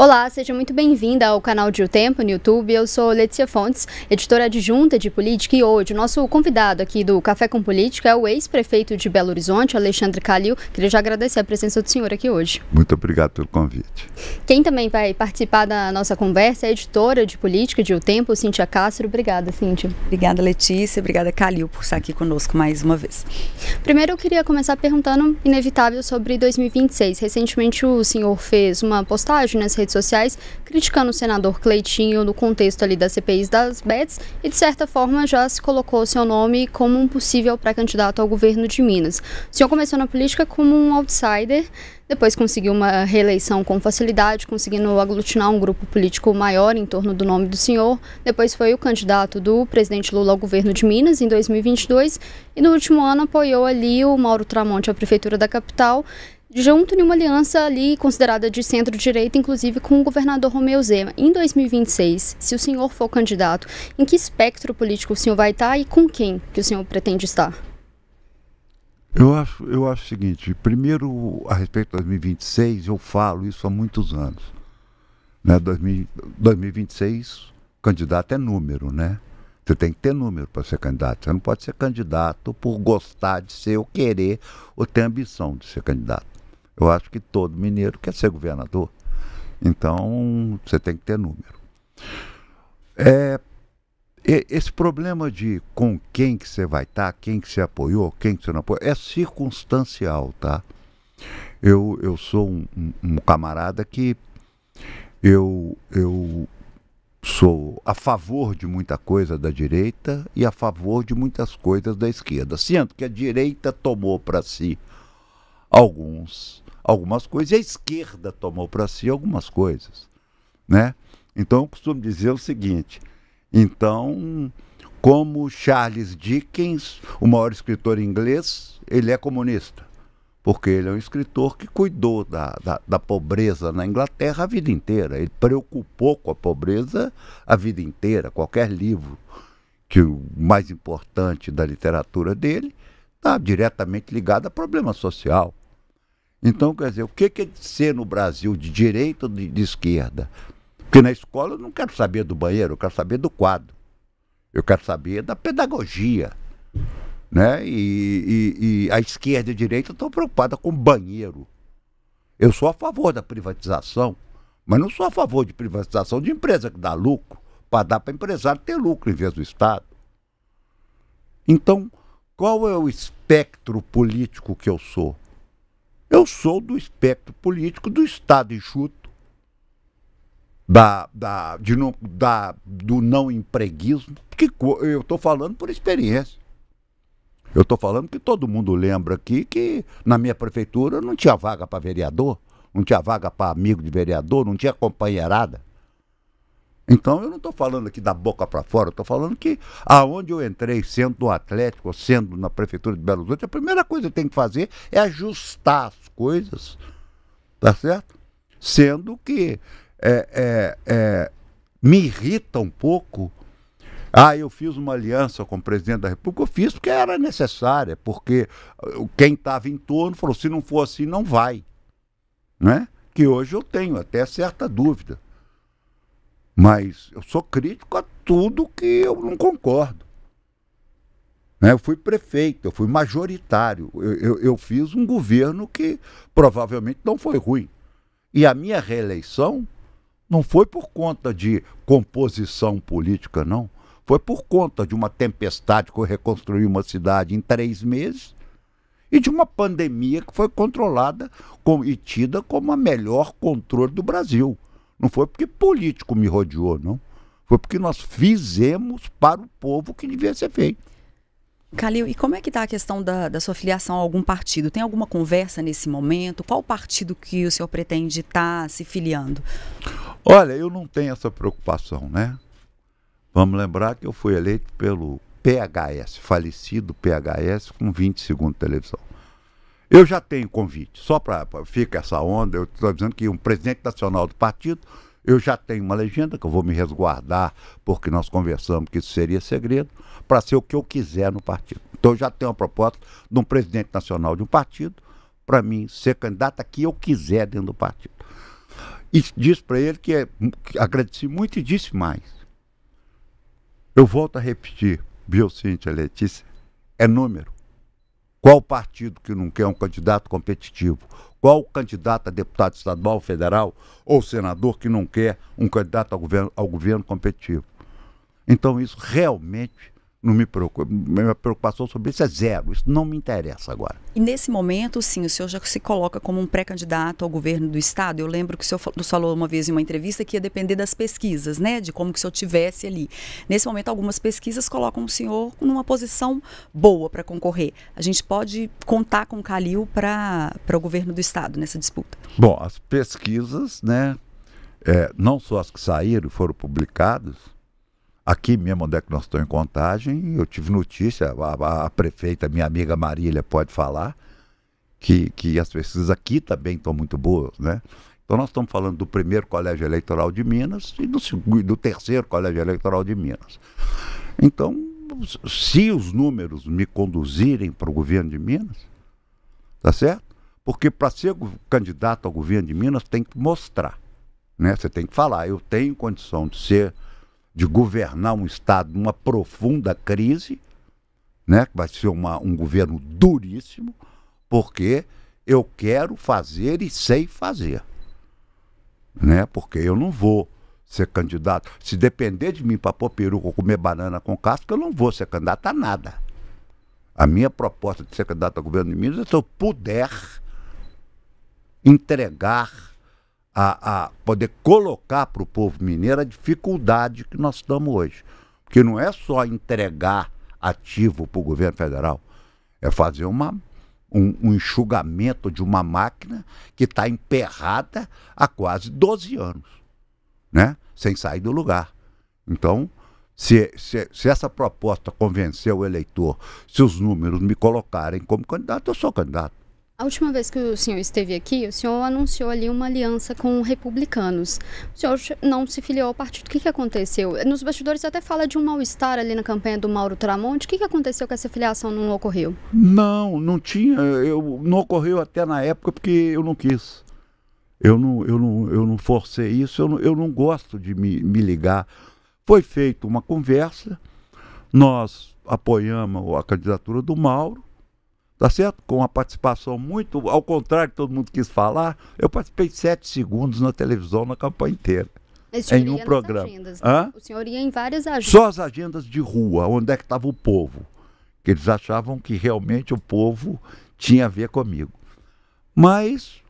Olá, seja muito bem-vinda ao canal de O Tempo no YouTube. Eu sou Letícia Fontes, editora adjunta de política, e hoje o nosso convidado aqui do Café com Política é o ex-prefeito de Belo Horizonte, Alexandre Calil. Queria já agradecer a presença do senhor aqui hoje. Muito obrigado pelo convite. Quem também vai participar da nossa conversa é a editora de política de O Tempo, Cíntia Castro. Obrigada, Cíntia. Obrigada, Letícia. Obrigada, Calil, por estar aqui conosco mais uma vez. Primeiro, eu queria começar perguntando, inevitável, sobre 2026. Recentemente, o senhor fez uma postagem nas redes sociais criticando o senador Cleitinho no contexto ali das CPIs das bets e, de certa forma, já se colocou seu nome como um possível pré-candidato ao governo de Minas. O senhor começou na política como um outsider, depois conseguiu uma reeleição com facilidade, conseguindo aglutinar um grupo político maior em torno do nome do senhor. Depois foi o candidato do presidente Lula ao governo de Minas em 2022 e no último ano apoiou ali o Mauro Tramonte à prefeitura da capital, junto em uma aliança ali considerada de centro-direita, inclusive com o governador Romeu Zema. Em 2026, se o senhor for candidato, em que espectro político o senhor vai estar e com quem que o senhor pretende estar? Eu acho o seguinte, primeiro, a respeito de 2026, eu falo isso há muitos anos. Né? 2026, candidato é número, né? Você tem que ter número para ser candidato. Você não pode ser candidato por gostar de ser ou querer ou ter ambição de ser candidato. Eu acho que todo mineiro quer ser governador. Então, você tem que ter número. Esse problema de com quem que você vai estar, quem que você apoiou, quem que você não apoiou, é circunstancial, tá? Eu sou um camarada que eu sou a favor de muita coisa da direita e a favor de muitas coisas da esquerda. Sendo que a direita tomou para si algumas coisas e a esquerda tomou para si algumas coisas, né? Então eu costumo dizer o seguinte, então, como Charles Dickens, o maior escritor inglês, ele é comunista, porque ele é um escritor que cuidou da pobreza na Inglaterra a vida inteira, ele preocupou com a pobreza a vida inteira. Qualquer livro, que o mais importante da literatura dele, está diretamente ligado a problema social. Então, quer dizer, o que é ser no Brasil de direita ou de esquerda? Porque na escola eu não quero saber do banheiro, eu quero saber do quadro. Eu quero saber da pedagogia. Né? E a esquerda e a direita estão preocupadas com o banheiro. Eu sou a favor da privatização, mas não sou a favor de privatização de empresa que dá lucro, para dar para empresário ter lucro em vez do Estado. Então, qual é o espectro político que eu sou? Eu sou do espectro político do Estado enxuto, do não empreguismo, porque eu estou falando por experiência. Eu estou falando que todo mundo lembra aqui que na minha prefeitura não tinha vaga para vereador, não tinha vaga para amigo de vereador, não tinha companheirada. Então eu não estou falando aqui da boca para fora, eu estou falando que aonde eu entrei, sendo no Atlético, sendo na prefeitura de Belo Horizonte, a primeira coisa que eu tenho que fazer é ajustar as coisas, tá certo? Sendo que me irrita um pouco. Eu fiz uma aliança com o presidente da República, eu fiz porque era necessária, porque quem estava em torno falou, se não for assim, não vai. Né? Que hoje eu tenho até certa dúvida. Mas eu sou crítico a tudo que eu não concordo. Né? Eu fui prefeito, eu fui majoritário, eu fiz um governo que provavelmente não foi ruim. E a minha reeleição não foi por conta de composição política, não. Foi por conta de uma tempestade que eu reconstruí uma cidade em 3 meses e de uma pandemia que foi controlada e tida como a melhor controle do Brasil. Não foi porque político me rodeou, não. Foi porque nós fizemos para o povo o que devia ser feito. Calil, e como é que está a questão da sua filiação a algum partido? Tem alguma conversa nesse momento? Qual partido que o senhor pretende estar se filiando? Olha, eu não tenho essa preocupação, né? Vamos lembrar que eu fui eleito pelo PHS, falecido PHS, com 20 segundos de televisão. Eu já tenho convite, só para ficar essa onda, eu estou dizendo que um presidente nacional do partido, eu já tenho uma legenda que eu vou me resguardar, porque nós conversamos que isso seria segredo, para ser o que eu quiser no partido. Então eu já tenho uma proposta de um presidente nacional de um partido, para mim ser candidato a que eu quiser dentro do partido. E disse para ele que agradeci muito e disse mais. Eu volto a repetir, viu, Cíntia, Letícia, é número. Qual partido que não quer um candidato competitivo? Qual candidato a deputado estadual, federal ou senador que não quer um candidato ao governo competitivo? Então isso realmente não me preocupa. Minha preocupação sobre isso é zero. Isso não me interessa agora. E nesse momento, sim, o senhor já se coloca como um pré-candidato ao governo do estado. Eu lembro que o senhor falou uma vez em uma entrevista que ia depender das pesquisas, né? De como que o senhor tivesse ali. Nesse momento, algumas pesquisas colocam o senhor numa posição boa para concorrer. A gente pode contar com o Calil para o governo do estado nessa disputa? Bom, as pesquisas, né? Não só as que saíram, foram publicadas. Aqui mesmo, onde é que nós estamos em Contagem, eu tive notícia, a prefeita, minha amiga Marília, pode falar, que as pesquisas aqui também estão muito boas, né? Então nós estamos falando do primeiro colégio eleitoral de Minas e do terceiro colégio eleitoral de Minas. Então, se os números me conduzirem para o governo de Minas, tá certo? Porque para ser candidato ao governo de Minas tem que mostrar, né? Você tem que falar, eu tenho condição de governar um estado numa profunda crise, né? Que vai ser um governo duríssimo, porque eu quero fazer e sei fazer, né? Porque eu não vou ser candidato. Se depender de mim para pôr peruca ou comer banana com casca, eu não vou ser candidato a nada. A minha proposta de ser candidato ao governo de Minas é se eu puder entregar a poder colocar para o povo mineiro a dificuldade que nós estamos hoje. Porque não é só entregar ativo para o governo federal, é fazer um enxugamento de uma máquina que está emperrada há quase 12 anos, né? Sem sair do lugar. Então, se essa proposta convencer o eleitor, se os números me colocarem como candidato, eu sou candidato. A última vez que o senhor esteve aqui, o senhor anunciou ali uma aliança com republicanos. O senhor não se filiou ao partido. O que aconteceu? Nos bastidores você até fala de um mal-estar ali na campanha do Mauro Tramonte. O que aconteceu que essa filiação não ocorreu? Não tinha. Não ocorreu até na época porque eu não quis. Eu não forcei isso, eu não gosto de me ligar. Foi feita uma conversa, nós apoiamos a candidatura do Mauro, tá certo? Com uma participação muito, ao contrário que todo mundo quis falar, eu participei de 7 segundos na televisão na campanha inteira. Em um programa. Agendas, né? O senhor ia em várias agendas. Só as agendas de rua, onde é que estava o povo. Que eles achavam que realmente o povo tinha a ver comigo. Mas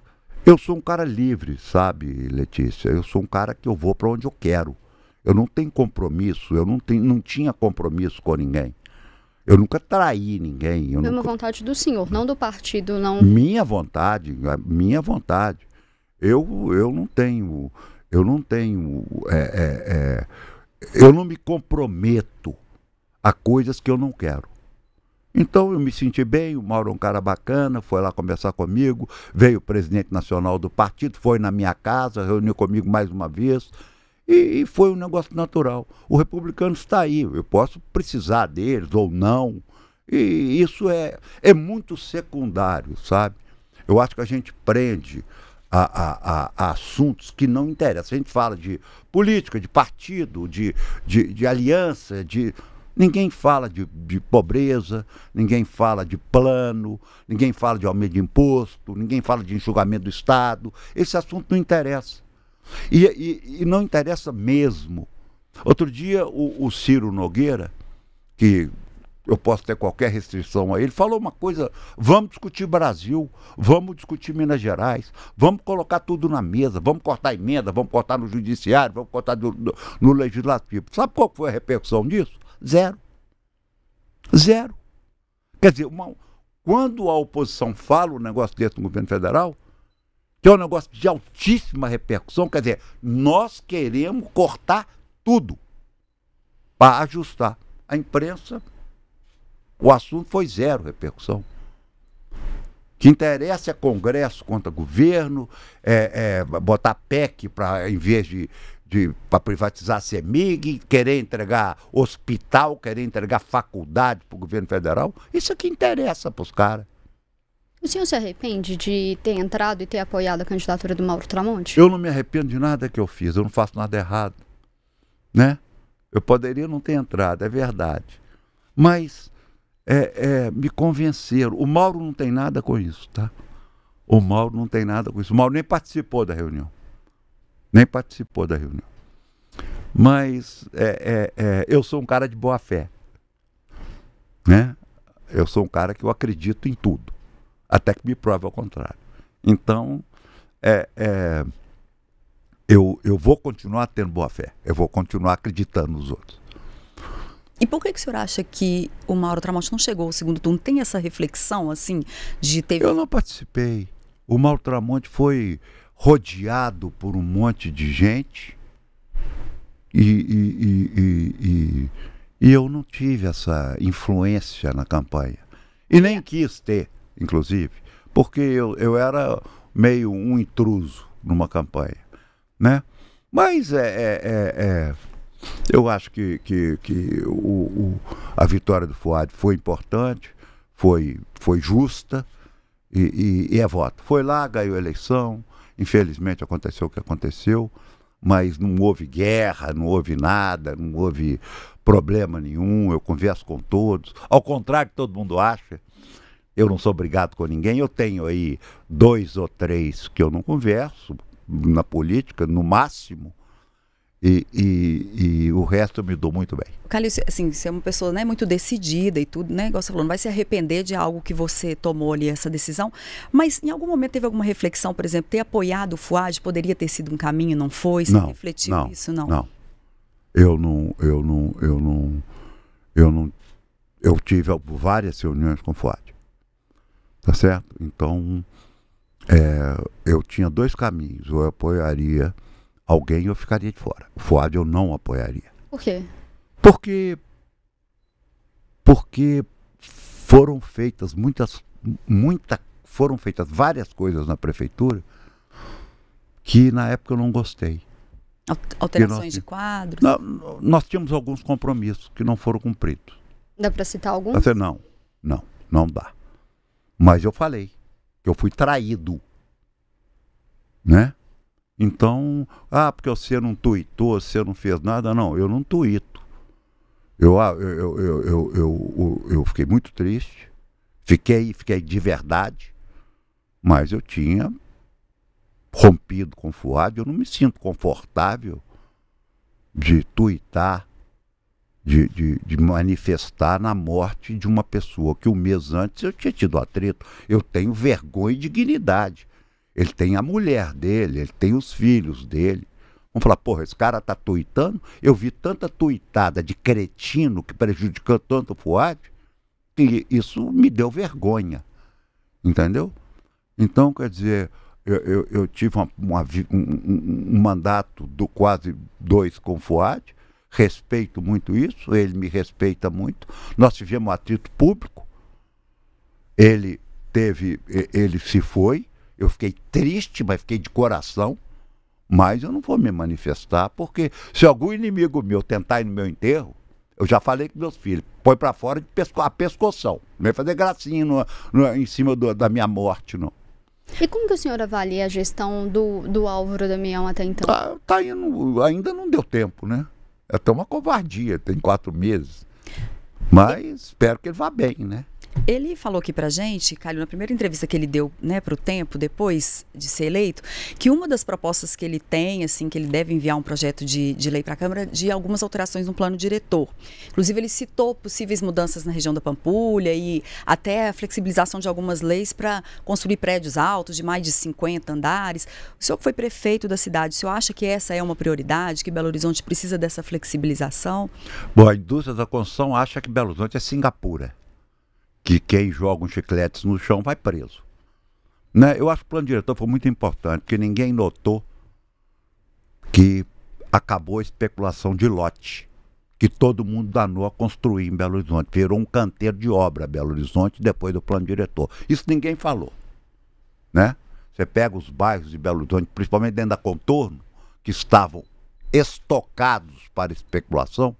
eu sou um cara livre, sabe, Letícia? Eu sou um cara que eu vou para onde eu quero. Eu não tenho compromisso, eu não tinha compromisso com ninguém. Eu nunca traí ninguém. Foi uma vontade do senhor, não do partido, não. Minha vontade. Eu não tenho, eu não me comprometo a coisas que eu não quero. Então eu me senti bem, o Mauro é um cara bacana, foi lá conversar comigo, veio o presidente nacional do partido, foi na minha casa, reuniu comigo mais uma vez. E foi um negócio natural. O republicano está aí, eu posso precisar deles ou não. E isso é muito secundário, sabe? Eu acho que a gente prende a assuntos que não interessam. A gente fala de política, de partido, de aliança, ninguém fala de pobreza, ninguém fala de plano, ninguém fala de aumento de imposto, ninguém fala de enxugamento do Estado. Esse assunto não interessa. E não interessa mesmo. Outro dia o Ciro Nogueira, que eu posso ter qualquer restrição a ele, falou uma coisa: vamos discutir Brasil, vamos discutir Minas Gerais, vamos colocar tudo na mesa, vamos cortar emenda, vamos cortar no judiciário, vamos cortar no legislativo. Sabe qual foi a repercussão disso? Zero. Quer dizer, quando a oposição fala um negócio desse no governo federal, que é um negócio de altíssima repercussão, quer dizer, nós queremos cortar tudo para ajustar. A imprensa, o assunto foi zero repercussão. O que interessa é Congresso contra governo, botar PEC para, em vez para privatizar a CEMIG, querer entregar hospital, querer entregar faculdade para o governo federal. Isso é que interessa para os caras. O senhor se arrepende de ter entrado e ter apoiado a candidatura do Mauro Tramonte? Eu não me arrependo de nada que eu fiz, eu não faço nada errado, né? Eu poderia não ter entrado, é verdade. Mas me convenceram. O Mauro não tem nada com isso, tá? O Mauro não tem nada com isso. O Mauro nem participou da reunião. Nem participou da reunião. Mas eu sou um cara de boa fé, né? Eu sou um cara que eu acredito em tudo, até que me prove ao contrário. Então, eu vou continuar tendo boa fé. Eu vou continuar acreditando nos outros. E por que o senhor acha que o Mauro Tramonte não chegou ao segundo turno? Tem essa reflexão, assim, de ter... Eu não participei. O Mauro Tramonte foi rodeado por um monte de gente e eu não tive essa influência na campanha. E nem quis ter, inclusive, porque eu era meio um intruso numa campanha, né? Mas eu acho que a vitória do Fuad foi importante, foi justa e é voto. Foi lá, ganhou a eleição, infelizmente aconteceu o que aconteceu, mas não houve guerra, não houve nada, não houve problema nenhum, eu converso com todos, ao contrário que todo mundo acha, eu não sou brigado com ninguém, eu tenho aí 2 ou 3 que eu não converso na política, no máximo, e o resto eu me dou muito bem. Calil, assim, você é uma pessoa, né, muito decidida e tudo, né, igual você falou, não vai se arrepender de algo que você tomou ali, essa decisão, mas em algum momento teve alguma reflexão, por exemplo, ter apoiado o Fuad poderia ter sido um caminho, não foi? Você refletiu isso, não? Não. Eu tive várias reuniões com o Fuad, tá certo? Então, eu tinha 2 caminhos, ou eu apoiaria alguém ou eu ficaria de fora. O Fuad eu não apoiaria. Por quê? Porque foram feitas foram feitas várias coisas na prefeitura que na época eu não gostei. Alterações de quadros? Nós tínhamos alguns compromissos que não foram cumpridos. Dá para citar alguns? Não dá. Mas eu falei que eu fui traído, né? Então, porque você não tuitou, você não fez nada, não, eu não tuito. Eu fiquei muito triste, fiquei de verdade, mas eu tinha rompido com o Fuad, eu não me sinto confortável de tuitar, de manifestar na morte de uma pessoa que um mês antes eu tinha tido atrito. Eu tenho vergonha e dignidade. Ele tem a mulher dele, ele tem os filhos dele. Vamos falar, porra, esse cara tá tuitando? Eu vi tanta tuitada de cretino que prejudicou tanto o Fuad, que isso me deu vergonha. Entendeu? Então, quer dizer, eu tive um mandato do quase 2 com o Fuad, respeito muito isso, ele me respeita muito. Nós tivemos um atrito público, ele se foi, eu fiquei triste, mas fiquei de coração, mas eu não vou me manifestar, porque se algum inimigo meu tentar ir no meu enterro, eu já falei com meus filhos, põe pra fora de a pescoção, não vai fazer gracinha em cima da minha morte, não. E como que o senhor avalia a gestão do Álvaro Damião até então? Tá indo, ainda não deu tempo, né? É até uma covardia, tem 4 meses, mas espero que ele vá bem, né? Ele falou aqui pra gente, Calil, na primeira entrevista que ele deu, né, pro Tempo, depois de ser eleito, que uma das propostas que ele tem, assim, que ele deve enviar um projeto de lei para a Câmara de algumas alterações no plano diretor. Inclusive, ele citou possíveis mudanças na região da Pampulha e até a flexibilização de algumas leis para construir prédios altos de mais de 50 andares. O senhor que foi prefeito da cidade, o senhor acha que essa é uma prioridade, que Belo Horizonte precisa dessa flexibilização? Bom, a indústria da construção acha que Belo Horizonte é Singapura, que quem joga uns chicletes no chão vai preso, né? Eu acho que o plano diretor foi muito importante, porque ninguém notou que acabou a especulação de lote, que todo mundo danou a construir em Belo Horizonte. Virou um canteiro de obra Belo Horizonte depois do plano diretor. Isso ninguém falou, né? Você pega os bairros de Belo Horizonte, principalmente dentro da Contorno, que estavam estocados para especulação,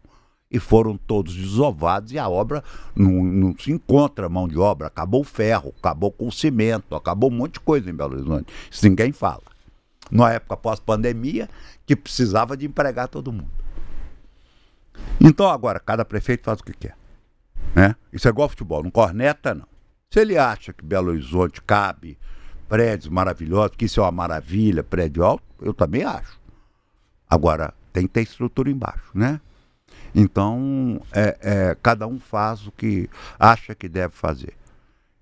e foram todos desovados e a obra não se encontra mão de obra. Acabou o ferro, acabou com o cimento, acabou um monte de coisa em Belo Horizonte. Isso ninguém fala. Na época pós-pandemia, que precisava de empregar todo mundo. Então agora, cada prefeito faz o que quer. Né? Isso é igual ao futebol, não corneta não. Se ele acha que Belo Horizonte cabe prédios maravilhosos, que isso é uma maravilha, prédio alto, eu também acho. Agora, tem que ter estrutura embaixo, né? Então, cada um faz o que acha que deve fazer.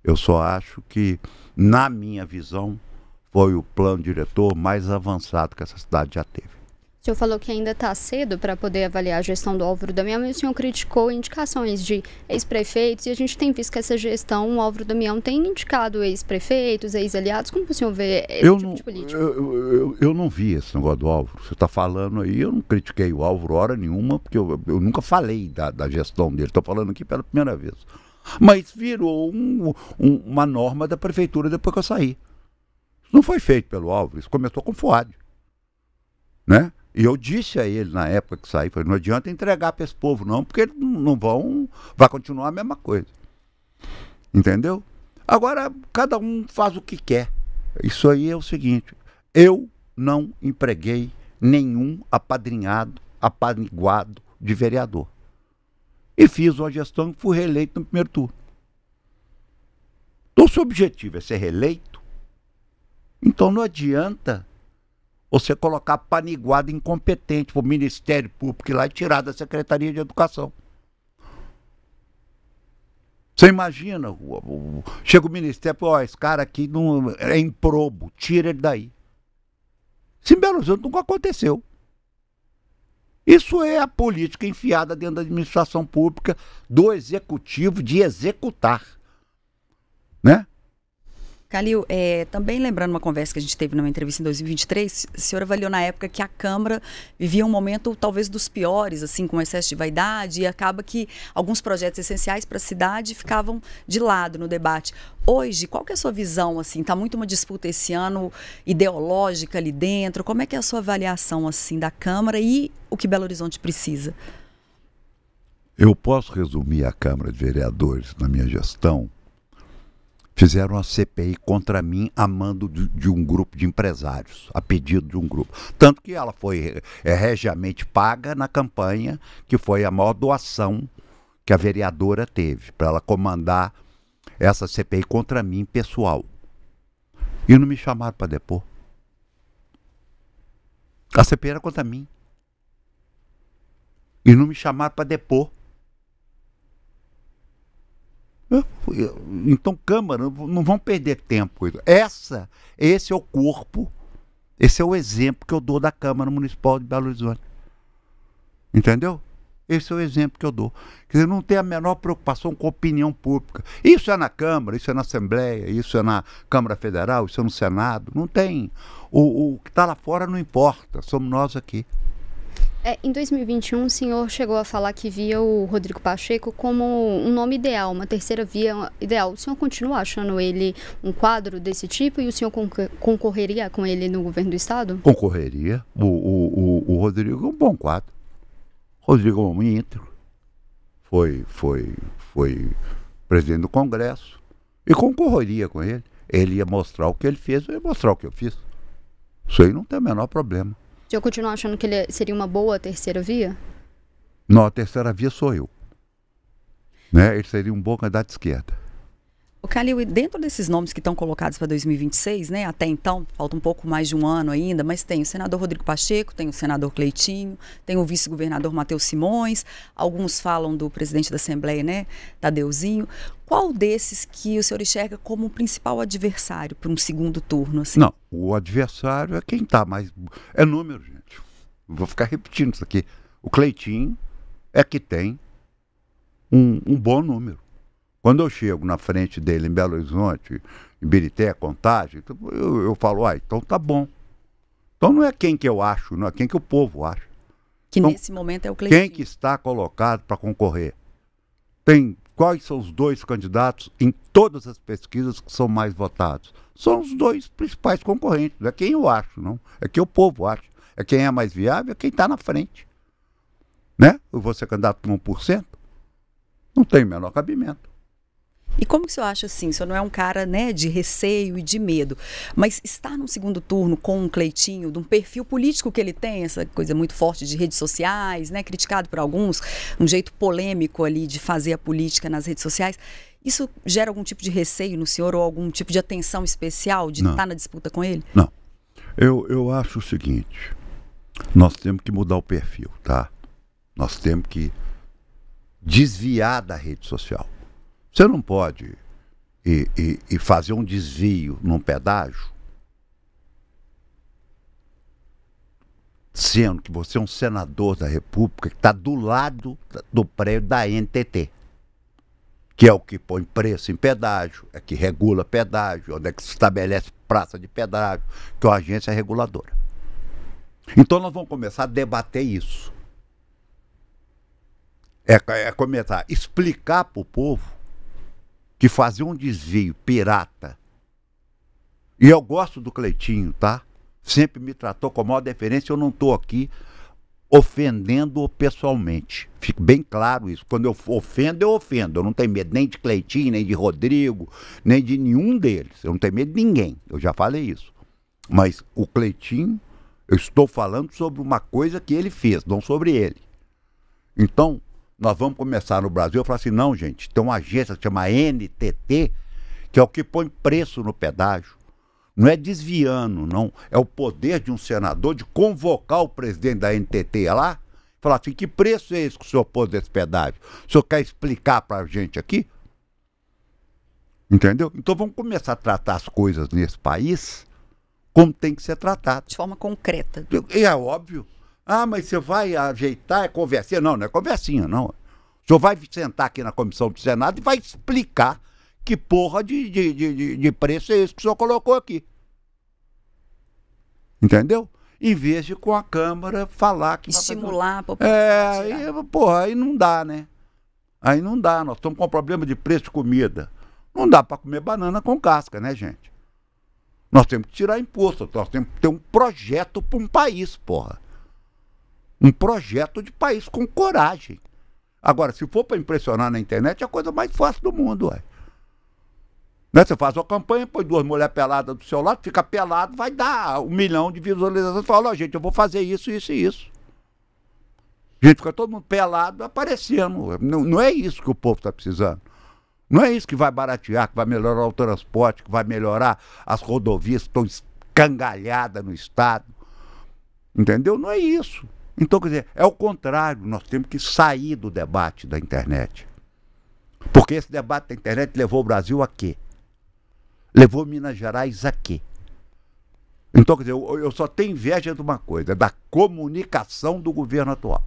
Eu só acho que, na minha visão, foi o plano diretor mais avançado que essa cidade já teve. O senhor falou que ainda está cedo para poder avaliar a gestão do Álvaro Damião, e o senhor criticou indicações de ex-prefeitos, e a gente tem visto que essa gestão, o Álvaro Damião tem indicado ex-prefeitos, ex-aliados. Como o senhor vê esse tipo de política? Eu não vi esse negócio do Álvaro. Você está falando aí, eu não critiquei o Álvaro hora nenhuma, porque eu nunca falei da gestão dele. Estou falando aqui pela primeira vez. Mas virou uma norma da prefeitura depois que eu saí. Isso não foi feito pelo Álvaro, isso começou com o Fuad, né? E eu disse a ele na época que saí, falei, não adianta entregar para esse povo não, porque eles não vão, vai continuar a mesma coisa. Entendeu? Agora, cada um faz o que quer. Isso aí é o seguinte, eu não empreguei nenhum apaniguado de vereador. E fiz uma gestão que fui reeleito no primeiro turno. Então, se o objetivo é ser reeleito, então não adianta você colocar paniguado incompetente para o Ministério Público ir lá e tirar da Secretaria de Educação. Você imagina, chega o Ministério e fala, esse cara aqui não, é improbo, tira ele daí. Isso em Belo Horizonte nunca aconteceu. Isso é a política enfiada dentro da administração pública do executivo de executar, né? Calil, também lembrando uma conversa que a gente teve numa entrevista em 2023, o senhor avaliou na época que a Câmara vivia um momento talvez dos piores, assim, com excesso de vaidade, e acaba que alguns projetos essenciais para a cidade ficavam de lado no debate. Hoje, qual que é a sua visão, assim? Está muito uma disputa esse ano ideológica ali dentro. Como é que é a sua avaliação, assim, da Câmara e o que Belo Horizonte precisa? Eu posso resumir a Câmara de Vereadores na minha gestão. Fizeram uma CPI contra mim a mando de um grupo de empresários, a pedido de um grupo. Tanto que ela foi regiamente paga na campanha, que foi a maior doação que a vereadora teve, para ela comandar essa CPI contra mim, pessoal. E não me chamaram para depor. A CPI era contra mim. E não me chamaram para depor. Então, Câmara, não vão perder tempo. Esse é o corpo, esse é o exemplo que eu dou da Câmara Municipal de Belo Horizonte. Entendeu? Esse é o exemplo que eu dou. Quer dizer, não tem a menor preocupação com a opinião pública. Isso é na Câmara, isso é na Assembleia, isso é na Câmara Federal, isso é no Senado. Não tem. O que está lá fora não importa, somos nós aqui. Em 2021, o senhor chegou a falar que via o Rodrigo Pacheco como um nome ideal, uma terceira via ideal. O senhor continua achando ele um quadro desse tipo e o senhor concorreria com ele no governo do Estado? Concorreria. O Rodrigo é um bom quadro. O Rodrigo é um homem íntegro. Foi presidente do Congresso. E concorreria com ele. Ele ia mostrar o que ele fez, eu ia mostrar o que eu fiz. Isso aí não tem o menor problema. O senhor continua achando que ele seria uma boa terceira via? Não, a terceira via sou eu. Né? Ele seria um bom candidato de esquerda. O Calil, e dentro desses nomes que estão colocados para 2026, né, até então, falta um pouco mais de um ano ainda, mas tem o senador Rodrigo Pacheco, tem o senador Cleitinho, tem o vice-governador Matheus Simões, alguns falam do presidente da Assembleia, né, Tadeuzinho. Qual desses que o senhor enxerga como o principal adversário para um segundo turno? Assim? Não, o adversário é quem está mais... É número, gente. Vou ficar repetindo isso aqui. O Cleitinho é que tem um bom número. Quando eu chego na frente dele em Belo Horizonte, em Birité, Contagem, eu falo, então tá bom. Então não é quem que eu acho, não é quem que o povo acha. Que então, nesse momento é o Cleitinho. Quem que está colocado para concorrer? Quais são os dois candidatos em todas as pesquisas que são mais votados? São os dois principais concorrentes. Não é quem eu acho, não. É quem o povo acha. É quem é mais viável, é quem está na frente. né? Eu vou ser candidato com 1%. Não tem o menor cabimento. E como que o senhor acha assim? O senhor não é um cara, né, de receio e de medo, mas estar no segundo turno com um Cleitinho, de um perfil político que ele tem, essa coisa muito forte de redes sociais, né, criticado por alguns, um jeito polêmico ali de fazer a política nas redes sociais, isso gera algum tipo de receio no senhor ou algum tipo de atenção especial de estar na disputa com ele? Não. Eu acho o seguinte, nós temos que mudar o perfil, tá? Nós temos que desviar da rede social. Você não pode ir fazer um desvio num pedágio, sendo que você é um senador da República que está do lado do prédio da NTT, que é o que põe preço em pedágio, é que regula pedágio, onde é que se estabelece praça de pedágio, que é uma agência reguladora. Então nós vamos começar a debater isso. Começar a explicar para o povo que fazer um desvio pirata, e eu gosto do Cleitinho, tá? Sempre me tratou com a maior deferência, eu não estou aqui ofendendo-o pessoalmente. Fique bem claro isso. Quando eu ofendo, eu ofendo. Eu não tenho medo nem de Cleitinho, nem de Rodrigo, nem de nenhum deles. Eu não tenho medo de ninguém. Eu já falei isso. Mas o Cleitinho, eu estou falando sobre uma coisa que ele fez, não sobre ele. Então, nós vamos começar no Brasil a falar assim, não, gente, tem uma agência que chama NTT, que é o que põe preço no pedágio. Não é desviando, não. É o poder de um senador de convocar o presidente da NTT lá, falar assim, que preço é esse que o senhor pôs desse pedágio? O senhor quer explicar para a gente aqui? Entendeu? Então vamos começar a tratar as coisas nesse país como tem que ser tratado. De forma concreta. É óbvio. Ah, mas você vai ajeitar, é conversinha? Não, não é conversinha, não. O senhor vai sentar aqui na comissão do Senado e vai explicar que porra de preço é esse que o senhor colocou aqui. Entendeu? Em vez de com a Câmara falar que... Estimular a população. Aí não dá, né? Aí não dá, nós estamos com um problema de preço de comida. Não dá para comer banana com casca, né, gente? Nós temos que tirar imposto, nós temos que ter um projeto para um país, porra. Um projeto de país com coragem. Agora, se for para impressionar na internet, é a coisa mais fácil do mundo, ué. Né? Você faz uma campanha, põe duas mulheres peladas do seu lado, fica pelado, vai dar 1 milhão de visualizações. Fala, ó, gente, eu vou fazer isso, isso e isso. Gente, fica todo mundo pelado aparecendo. Não é isso que o povo está precisando. Não é isso que vai baratear, que vai melhorar o transporte, que vai melhorar as rodovias que estão escangalhadas no estado. Entendeu? Não é isso. Então, quer dizer, é o contrário, nós temos que sair do debate da internet. Porque esse debate da internet levou o Brasil a quê? Levou Minas Gerais a quê? Então, quer dizer, eu só tenho inveja de uma coisa, da comunicação do governo atual.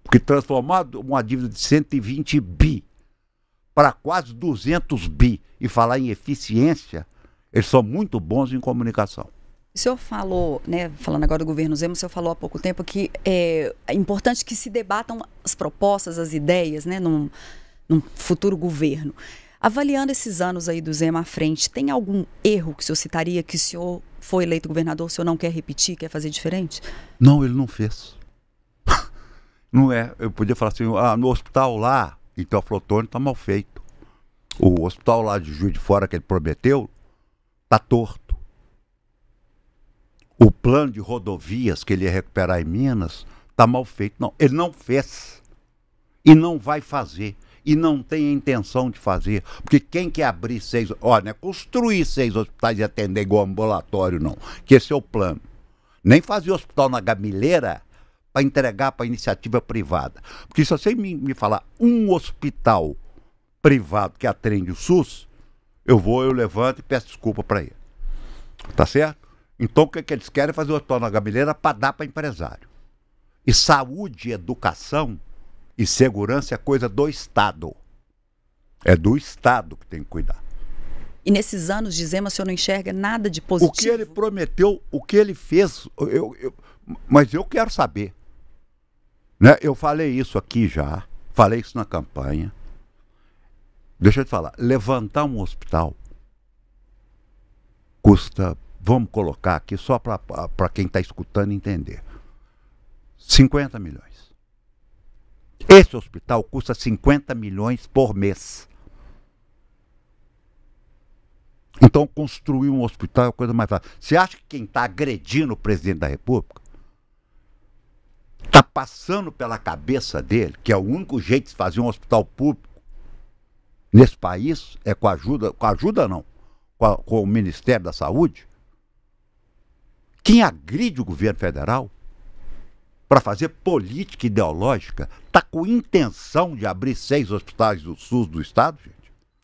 Porque transformar uma dívida de 120 bi para quase 200 bi e falar em eficiência, eles são muito bons em comunicação. O senhor falou, né, falando agora do governo Zema, o senhor falou há pouco tempo que é importante que se debatam as propostas, as ideias, né, num futuro governo. Avaliando esses anos aí do Zema à frente, tem algum erro que o senhor citaria que o senhor foi eleito governador, o senhor não quer repetir, quer fazer diferente? Não, ele não fez. Não é, eu podia falar assim, no hospital lá, então a Flotônio está mal feito. O hospital lá de Juiz de Fora que ele prometeu, está torto. O plano de rodovias que ele ia recuperar em Minas está mal feito. Não, ele não fez. E não vai fazer. E não tem a intenção de fazer. Porque quem quer abrir 6... Olha, não é construir 6 hospitais e atender igual ambulatório, não. Que esse é o plano. Nem fazer hospital na Gamileira para entregar para iniciativa privada. Porque se você me falar um hospital privado que atende o SUS, eu levanto e peço desculpa para ele. Tá certo? Então o que eles querem é fazer o hospital na Gamileira para dar para empresário. E saúde, educação e segurança é coisa do Estado. É do Estado que tem que cuidar. E nesses anos de Zema, o senhor não enxerga nada de positivo? O que ele prometeu, o que ele fez, mas eu quero saber. Né? Eu falei isso aqui já, falei isso na campanha. Deixa eu te falar, levantar um hospital custa, vamos colocar aqui só para quem está escutando entender, 50 milhões. Esse hospital custa 50 milhões por mês. Então, construir um hospital é a coisa mais fácil. Você acha que quem está agredindo o presidente da República está passando pela cabeça dele, que é o único jeito de se fazer um hospital público nesse país, é com o Ministério da Saúde? Quem agride o governo federal para fazer política ideológica está com intenção de abrir 6 hospitais do SUS do Estado, gente?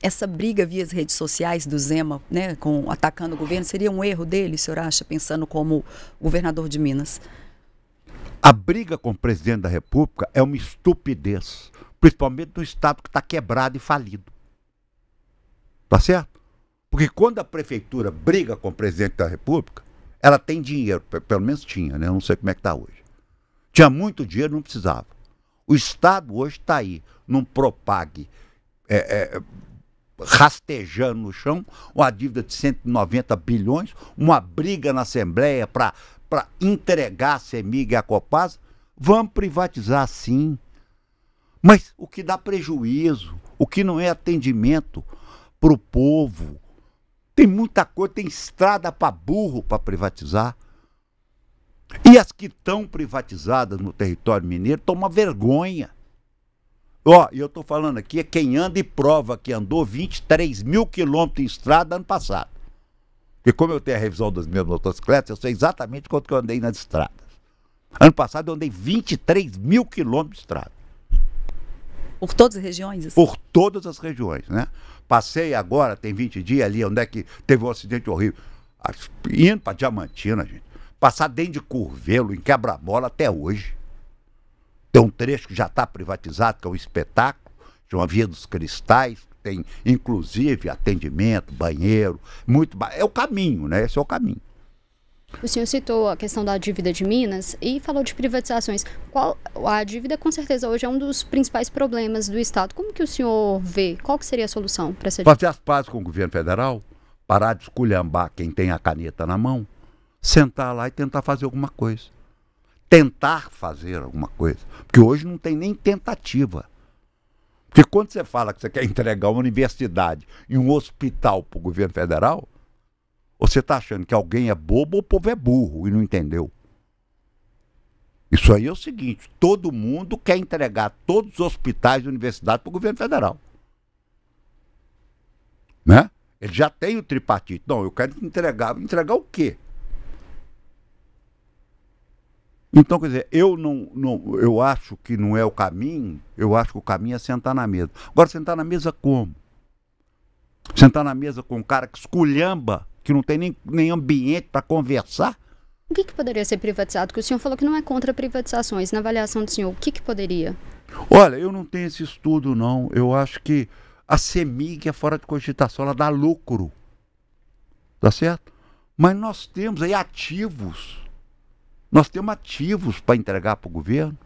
Essa briga via as redes sociais do Zema, né, atacando o governo, seria um erro dele, o senhor acha, pensando como governador de Minas? A briga com o presidente da República é uma estupidez, principalmente no Estado que está quebrado e falido. Tá certo? Porque quando a prefeitura briga com o presidente da República, ela tem dinheiro, pelo menos tinha, né? Eu não sei como é que está hoje. Tinha muito dinheiro, não precisava. O Estado hoje está aí, num Propag, rastejando no chão, uma dívida de 190 bilhões, uma briga na Assembleia para entregar a CEMIG e a Copasa. Vamos privatizar sim. Mas o que dá prejuízo, o que não é atendimento para o povo. Tem muita coisa, tem estrada para burro para privatizar. E as que estão privatizadas no território mineiro estão uma vergonha. Ó, e eu estou falando aqui é quem anda e prova que andou 23 mil quilômetros em estrada ano passado. Porque como eu tenho a revisão das minhas motocicletas, eu sei exatamente quanto que eu andei nas estradas. Ano passado eu andei 23 mil quilômetros de estrada. Por todas as regiões? Assim? Por todas as regiões, né? Passei agora, tem 20 dias ali, onde é que teve um acidente horrível. Indo para Diamantina, gente. Passar dentro de Curvelo, em Quebra-Mola, até hoje. Tem um trecho que já está privatizado, que é um espetáculo, chama Via dos Cristais, tem inclusive atendimento, banheiro, é o caminho, né? Esse é o caminho. O senhor citou a questão da dívida de Minas e falou de privatizações. A dívida, com certeza, hoje é um dos principais problemas do Estado. Como que o senhor vê? Qual que seria a solução para essa dívida? Fazer as pazes com o governo federal, parar de esculhambar quem tem a caneta na mão, sentar lá e tentar fazer alguma coisa. Tentar fazer alguma coisa. Porque hoje não tem nem tentativa. Porque quando você fala que você quer entregar uma universidade e um hospital para o governo federal, você está achando que alguém é bobo ou o povo é burro e não entendeu. Isso aí é o seguinte, todo mundo quer entregar todos os hospitais e universidades para o governo federal. Né? Ele já tem o tripartite. Não, eu quero entregar. Entregar o quê? Então, quer dizer, eu acho que não é o caminho, eu acho que o caminho é sentar na mesa. Agora, sentar na mesa como? Sentar na mesa com um cara que esculhamba, que não tem nem ambiente para conversar? O que poderia ser privatizado? Porque o senhor falou que não é contra privatizações. Na avaliação do senhor, o que poderia? Olha, eu não tenho esse estudo, não. Eu acho que a CEMIG é fora de cogitação, ela dá lucro. Tá certo? Mas nós temos aí ativos. Nós temos ativos para entregar para o governo.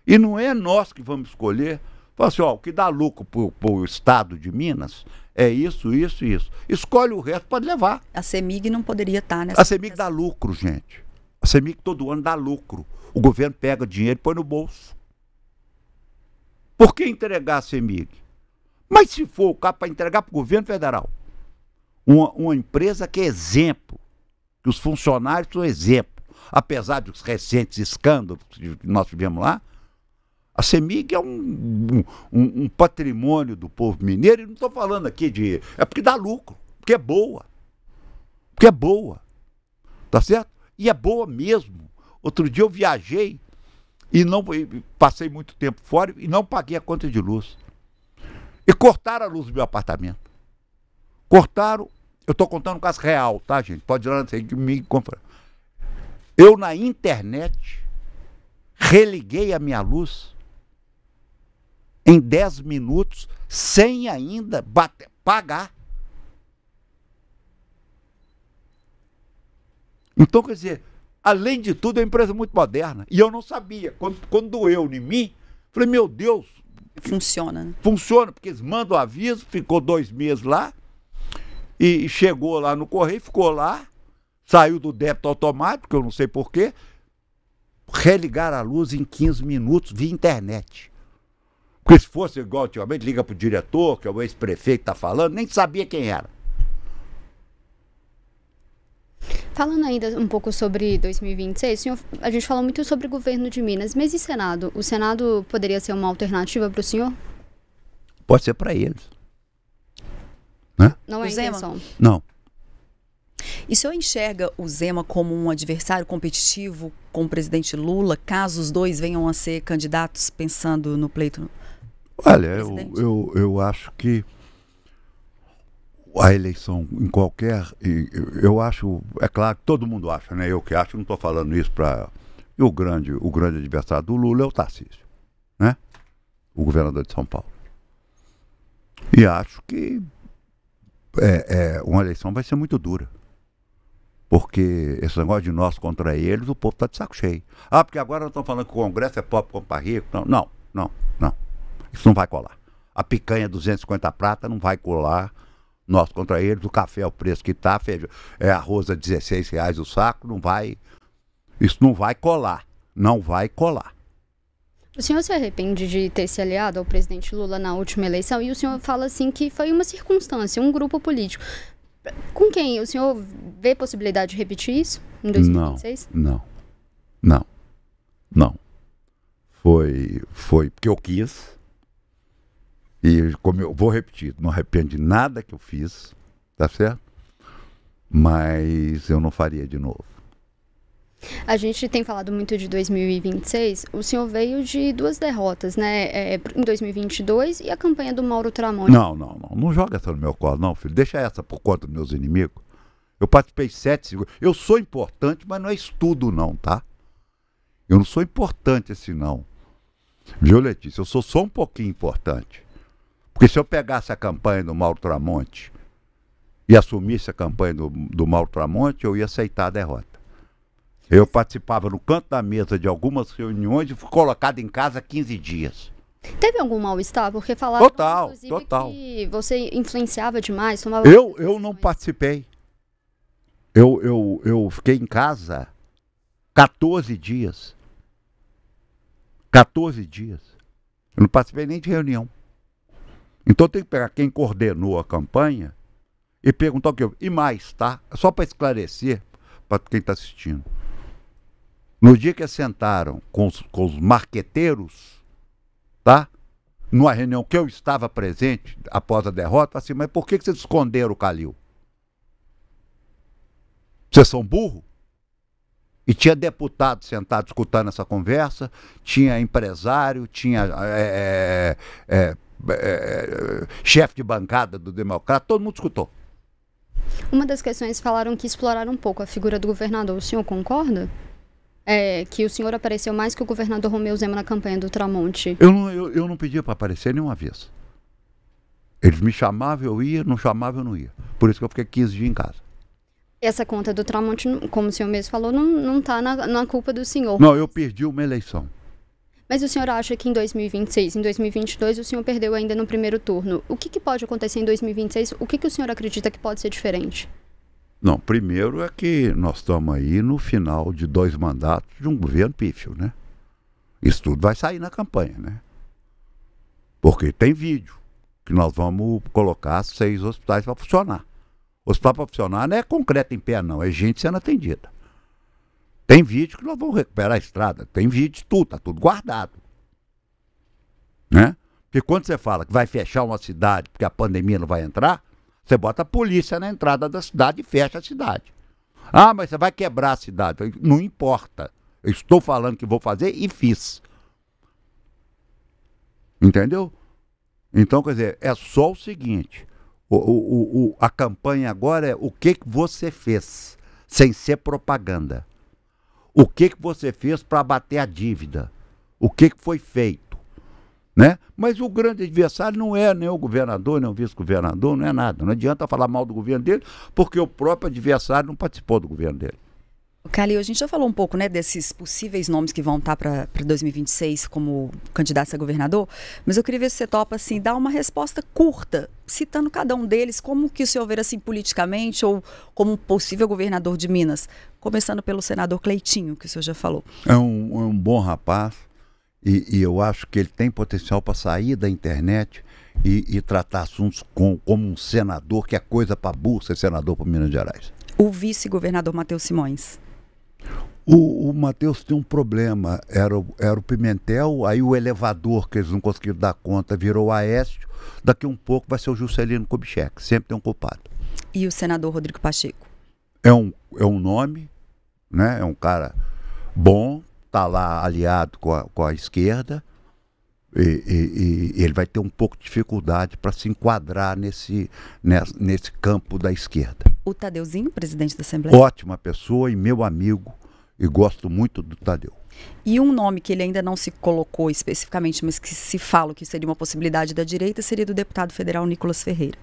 E não é nós que vamos escolher. Fala assim, ó, o que dá lucro para o Estado de Minas é isso, isso e isso. Escolhe o resto, pode levar. A CEMIG não poderia estar nessa... A CEMIG dá lucro, gente. A CEMIG todo ano dá lucro. O governo pega dinheiro e põe no bolso. Por que entregar a CEMIG? Mas se for o caso para entregar para o governo federal, uma empresa que é exemplo, que os funcionários são exemplo, apesar dos recentes escândalos que nós tivemos lá, a CEMIG é um patrimônio do povo mineiro, e não estou falando aqui de... É porque dá lucro, porque é boa. Porque é boa. Tá certo? E é boa mesmo. Outro dia eu viajei e passei muito tempo fora e não paguei a conta de luz. E cortaram a luz do meu apartamento. Cortaram, eu estou contando um caso real, tá, gente? Pode ir lá que me compra. Eu na internet religuei a minha luz em 10 minutos sem ainda pagar. Então, quer dizer, além de tudo, é uma empresa muito moderna. E eu não sabia. Quando doeu em mim, falei, meu Deus. Funciona, né? Funciona, porque eles mandam o aviso, ficou 2 meses lá, e chegou lá no correio, ficou lá, saiu do débito automático, eu não sei porquê, religar a luz em 15 minutos via internet. Porque se fosse igual antigamente, liga pro diretor, que é o ex-prefeito que tá falando, nem sabia quem era. Falando ainda um pouco sobre 2026, senhor, a gente falou muito sobre o governo de Minas, mas e Senado? O Senado poderia ser uma alternativa para o senhor? Pode ser para eles. Né? Não é a intenção? Não. E o senhor enxerga o Zema como um adversário competitivo com o presidente Lula, caso os dois venham a ser candidatos, pensando no pleito? Olha, eu acho que a eleição em qualquer... Eu acho... É claro que todo mundo acha, né? Eu que acho, não estou falando isso para... E o grande adversário do Lula é o Tarcísio, né? O governador de São Paulo. E acho que uma eleição vai ser muito dura. Porque esse negócio de nós contra eles, o povo está de saco cheio. Ah, porque agora nós estamos falando que o Congresso é pobre contra rico. Não. Isso não vai colar. A picanha 250 prata não vai colar. Nós contra eles, o café é o preço que está, arroz a R$16 o saco, não vai. Isso não vai colar. Não vai colar. O senhor se arrepende de ter se aliado ao presidente Lula na última eleição? E o senhor fala assim que foi uma circunstância, um grupo político. Com quem? O senhor vê possibilidade de repetir isso em 2026? Não. Foi porque eu quis. E como eu vou repetir, não arrependo de nada que eu fiz, tá certo? Mas eu não faria de novo. A gente tem falado muito de 2026. O senhor veio de 2 derrotas, né? Em 2022 e a campanha do Mauro Tramonte. Não joga essa no meu colo, não, filho. Deixa essa por conta dos meus inimigos. Eu participei 7 segundos. Eu sou importante, mas não é estudo, não, tá? Eu não sou importante assim, não. Viu, Letícia? Eu sou só um pouquinho importante. Porque se eu pegasse a campanha do Mauro Tramonte e assumisse a campanha do Mauro Tramonte, eu ia aceitar a derrota. Eu participava no canto da mesa de algumas reuniões e fui colocado em casa 15 dias. Teve algum mal-estar? Porque falaram, inclusive, total. que você influenciava demais, tomava... Eu não participei. Eu fiquei em casa 14 dias. 14 dias. Eu não participei nem de reunião. Então tem que pegar quem coordenou a campanha e perguntar o que eu... E mais, tá? Só para esclarecer para quem está assistindo. No dia que sentaram com os marqueteiros, tá? Numa reunião que eu estava presente após a derrota, assim, mas por que vocês esconderam o Calil? Vocês são burros? E tinha deputado sentado escutando essa conversa, tinha empresário, tinha chefe de bancada do Democrata, todo mundo escutou. Uma das questões falaram que exploraram um pouco a figura do governador. O senhor concorda? Que o senhor apareceu mais que o governador Romeu Zema na campanha do Tramonte. Eu não pedia para aparecer nenhuma vez. Eles me chamavam, eu ia, não chamavam, eu não ia. Por isso que eu fiquei 15 dias em casa. Essa conta do Tramonte, como o senhor mesmo falou, não está na culpa do senhor. Não, eu perdi uma eleição. Mas o senhor acha que em 2026, em 2022, o senhor perdeu ainda no primeiro turno. O que pode acontecer em 2026? O que o senhor acredita que pode ser diferente? Não, primeiro é que nós estamos aí no final de 2 mandatos de um governo pífio, né? Isso tudo vai sair na campanha, né? Porque tem vídeo que nós vamos colocar 6 hospitais para funcionar. Hospital para funcionar não é concreto em pé, não. É gente sendo atendida. Tem vídeo que nós vamos recuperar a estrada. Tem vídeo de tudo, tá tudo guardado. Né? Porque quando você fala que vai fechar uma cidade porque a pandemia não vai entrar, você bota a polícia na entrada da cidade e fecha a cidade. Ah, mas você vai quebrar a cidade. Não importa. Eu estou falando que vou fazer e fiz. Entendeu? Então, quer dizer, é só o seguinte. A campanha agora é o que você fez, sem ser propaganda. O que você fez para abater a dívida? O que foi feito? Né? Mas o grande adversário não é nem o governador, nem o vice-governador, não é nada. Não adianta falar mal do governo dele, porque o próprio adversário não participou do governo dele. Calil, a gente já falou um pouco, né, desses possíveis nomes que vão estar para 2026 como candidatos a governador, mas eu queria ver se você topa, assim, dar uma resposta curta, citando cada um deles, como que o senhor vê, assim, politicamente, ou como possível governador de Minas, começando pelo senador Cleitinho, que o senhor já falou. É um bom rapaz, e eu acho que ele tem potencial para sair da internet e tratar assuntos como um senador, que é coisa para burro ser senador para Minas Gerais. O vice-governador Matheus Simões. O Matheus tem um problema, era o Pimentel, aí o elevador que eles não conseguiram dar conta virou o Aécio, daqui um pouco vai ser o Juscelino Kubitschek, sempre tem um culpado. E o senador Rodrigo Pacheco? É um nome, né? É um cara bom, está lá aliado com a esquerda, e ele vai ter um pouco de dificuldade para se enquadrar nesse campo da esquerda. O Tadeuzinho, presidente da Assembleia? Ótima pessoa e meu amigo, e gosto muito do Tadeu. E um nome que ele ainda não se colocou especificamente, mas que se fala que seria uma possibilidade da direita, seria do deputado federal Nicolas Ferreira.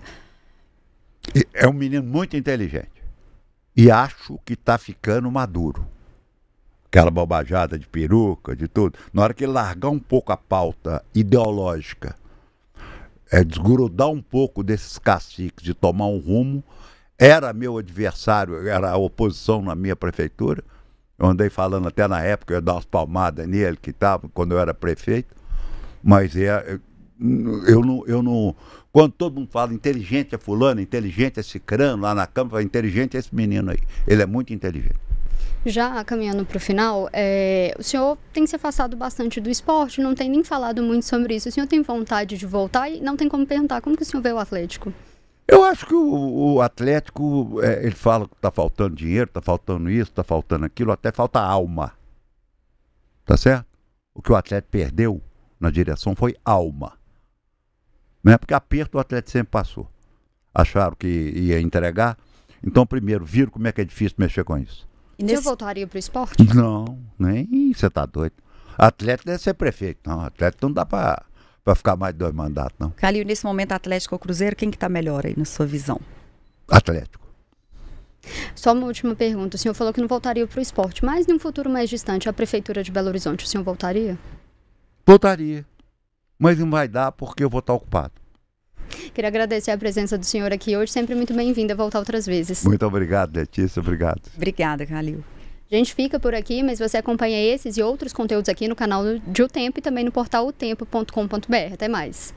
É um menino muito inteligente. E acho que está ficando maduro. Aquela bobajada de peruca, de tudo. Na hora que ele largar um pouco a pauta ideológica, desgrudar um pouco desses caciques, de tomar um rumo, era meu adversário, era a oposição na minha prefeitura. Eu andei falando até na época, eu ia dar umas palmadas nele, que estava, quando eu era prefeito. Mas eu não. Quando todo mundo fala inteligente é fulano, inteligente é cicrano, lá na Câmara, inteligente é esse menino aí. Ele é muito inteligente. Já caminhando para o final, o senhor tem se afastado bastante do esporte, não tem nem falado muito sobre isso. O senhor tem vontade de voltar e não tem como perguntar como que o senhor vê o Atlético? Eu acho que o Atlético, ele fala que está faltando dinheiro, está faltando isso, está faltando aquilo, até falta alma. Tá certo? O que o Atlético perdeu na direção foi alma. Né? Porque aperto o Atlético sempre passou. Acharam que ia entregar. Então, primeiro, viram como é que é difícil mexer com isso. E você voltaria para o esporte? Não, nem você tá doido. Atlético deve ser prefeito. Não, Atlético não dá para ficar mais de 2 mandatos, não. Calil, nesse momento, Atlético ou Cruzeiro, quem que está melhor aí na sua visão? Atlético. Só uma última pergunta. O senhor falou que não voltaria para o esporte, mas em um futuro mais distante, a Prefeitura de Belo Horizonte, o senhor voltaria? Voltaria. Mas não vai dar porque eu vou estar ocupado. Queria agradecer a presença do senhor aqui hoje, sempre muito bem-vindo a voltar outras vezes. Muito obrigado, Letícia, obrigado. Obrigada, Calil. A gente fica por aqui, mas você acompanha esses e outros conteúdos aqui no canal de O Tempo e também no portal otempo.com.br. Até mais.